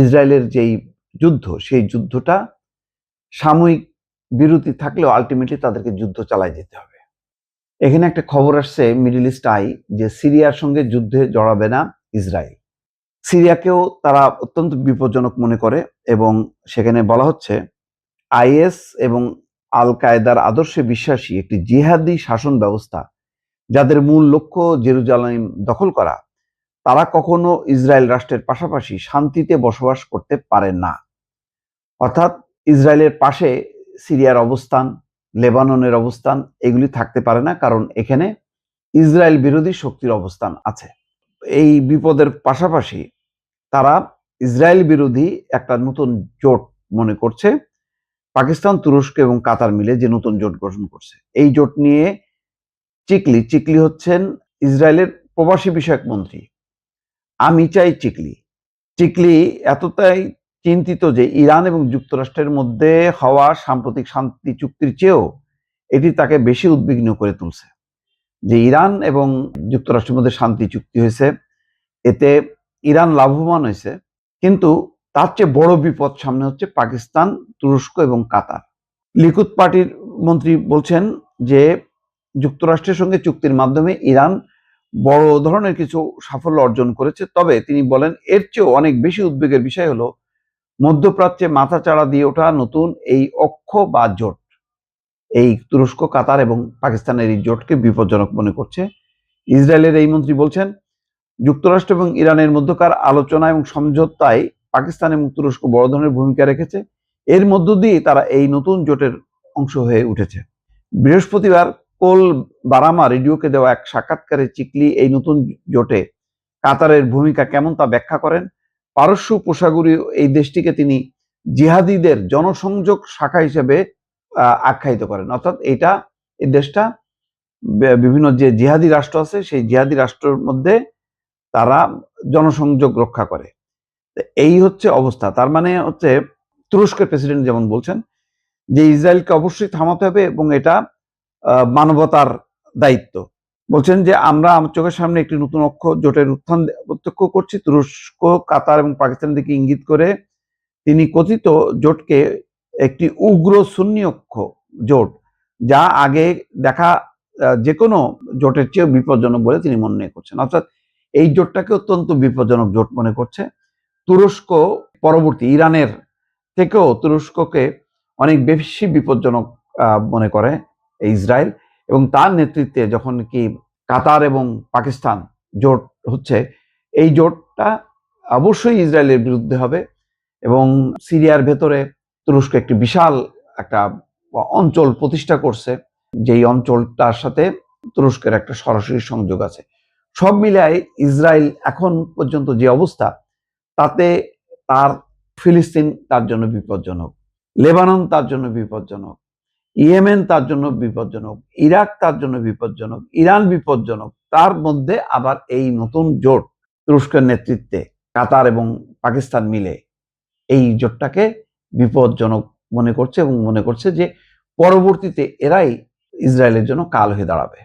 ইসরায়েলের যেই যুদ্ধ, সেই যুদ্ধটা সাময়িক বিরতি থাকলেও আলটিমেটলি তাদেরকে যুদ্ধ চালায় যেতে হবে। এখানে একটা খবর আসছে মিডল ইস্ট আই যে সিরিয়ার সঙ্গে যুদ্ধে জড়াবে না ইসরায়েল। সিরিয়াকেও তারা অত্যন্ত বিপজ্জনক মনে করে এবং সেখানে বলা হচ্ছে আইএস এবং আল কায়েদার আদর্শে বিশ্বাসী একটি জিহাদি শাসন ব্যবস্থা, যাদের মূল লক্ষ্য জেরুজালেম দখল করা, তারা কখনো ইসরায়েল রাষ্ট্রের পাশাপাশি শান্তিতে বসবাস করতে পারে না। অর্থাৎ ইসরায়েলের পাশে সিরিয়ার অবস্থান, লেবাননের অবস্থান এগুলি থাকতে পারে না, কারণ এখানে ইসরায়েল বিরোধী শক্তির অবস্থান আছে। এই বিপদের পাশাপাশি তারা ইসরায়েল বিরোধী একটা নতুন জোট মনে করছে। পাকিস্তান, তুরস্ক এবং কাতার মিলে যে নতুন জোট গঠন করছে, এই জোট নিয়ে চিকলি হচ্ছেন ইসরায়েলের প্রবাসী বিষয়ক মন্ত্রী আমিচাই চিকলি এতটাই চিন্তিত যে ইরান এবং যুক্তরাষ্ট্রের মধ্যে হওয়া সাম্প্রতিক শান্তি চুক্তির চেয়েও এটি তাকে বেশি উদ্বিগ্ন করে তুলছে। যে ইরান এবং যুক্তরাষ্ট্রের মধ্যে শান্তি চুক্তি হয়েছে, এতে ইরান লাভবান হয়েছে, কিন্তু তার চেয়ে বড় বিপদ সামনে হচ্ছে পাকিস্তান, তুরস্ক এবং কাতার। লিকুদ পার্টির মন্ত্রী বলছেন যে যুক্তরাষ্ট্রের সঙ্গে চুক্তির মাধ্যমে ইরান বড় ধরনের কিছু সাফল্য অর্জন করেছে, তবে তিনি বলেন এর চেয়েও অনেক বেশি উদ্বেগের বিষয় হলো মধ্যপ্রাচ্যে মাথাচাড়া দিয়ে ওঠা নতুন এই অক্ষ বা জোট। এই তুরস্ক, কাতার এবং পাকিস্তানের এই জোটকে বিপজ্জনক মনে করছে। ইসরায়েলের এই মন্ত্রী বলছেন যুক্তরাষ্ট্র এবং ইরানের মধ্যকার আলোচনা এবং সমঝোতায় পাকিস্তান এবং তুরস্ক বড় ধরনের ভূমিকা রেখেছে, এর মধ্য দিয়ে তারা এই নতুন জোটের অংশ হয়ে উঠেছে। বৃহস্পতিবার কোল বারামা রেডিওকে দেওয়া এক সাক্ষাৎকারে চিকলি এই নতুন জোটে কাতারের ভূমিকা কেমন তা ব্যাখ্যা করেন। পারস্য উপসাগরীয় এই দেশটিকে তিনি জিহাদিদের জনসংযোগ শাখা হিসেবে আখ্যায়িত করেন। অর্থাৎ এই দেশটা বিভিন্ন যে জিহাদি রাষ্ট্র আছে সেই জিহাদি রাষ্ট্রের মধ্যে তারা জনসংযোগ রক্ষা করে। এই হচ্ছে অবস্থা। তার মানে হচ্ছে তুরস্কের প্রেসিডেন্ট যেমন বলছেন যে ইসরায়েলকে অবশ্যই থামাতে হবে এবং এটা মানবতার দায়িত্ব। বলছেন যে আমরা আমার চোখের সামনে একটি নতুন অক্ষ জোটের উত্থান প্রত্যক্ষ করছি। তুরস্ক, কাতার এবং পাকিস্তানের দিকে ইঙ্গিত করে তিনি কথিত জোটকে একটি উগ্র সুন্নি অক্ষ জোট, যা আগে দেখা যে কোনো জোটের চেয়ে বিপজ্জনক বলে তিনি মনে করছেন। অর্থাৎ এই জোটটাকে অত্যন্ত বিপজ্জনক জোট মনে করছে। তুরস্ক পরবর্তী ইরানের থেকেও তুরস্ককে অনেক বেশি বিপজ্জনক মনে করে ইসরায়েল, এবং তার নেতৃত্বে যখন কি কাতার এবং পাকিস্তান জোট হচ্ছে, এই জোটটা অবশ্যই ইসরায়েলের বিরুদ্ধে হবে। এবং সিরিয়ার ভেতরে তুরস্ক একটি বিশাল একটা অঞ্চল প্রতিষ্ঠা করছে, যেই অঞ্চলটার সাথে তুরস্কের একটা সরাসরি সংযোগ আছে। সব মিলায় ইসরায়েল এখন পর্যন্ত যে অবস্থা, তাতে তার ফিলিস্তিন তার জন্য বিপজ্জনক, লেবানন তার জন্য বিপজ্জনক, ইয়েমেন তার জন্য বিপজ্জনক, ইরাক তার জন্য বিপজ্জনক, ইরান বিপজ্জনক। তার মধ্যে আবার এই নতুন জোট তুরস্কের নেতৃত্বে কাতার এবং পাকিস্তান মিলে এই জোটটাকে বিপজ্জনক মনে করছে এবং মনে করছে যে পরবর্তীতে এরাই ইসরায়েলের জন্য কাল হয়ে দাঁড়াবে।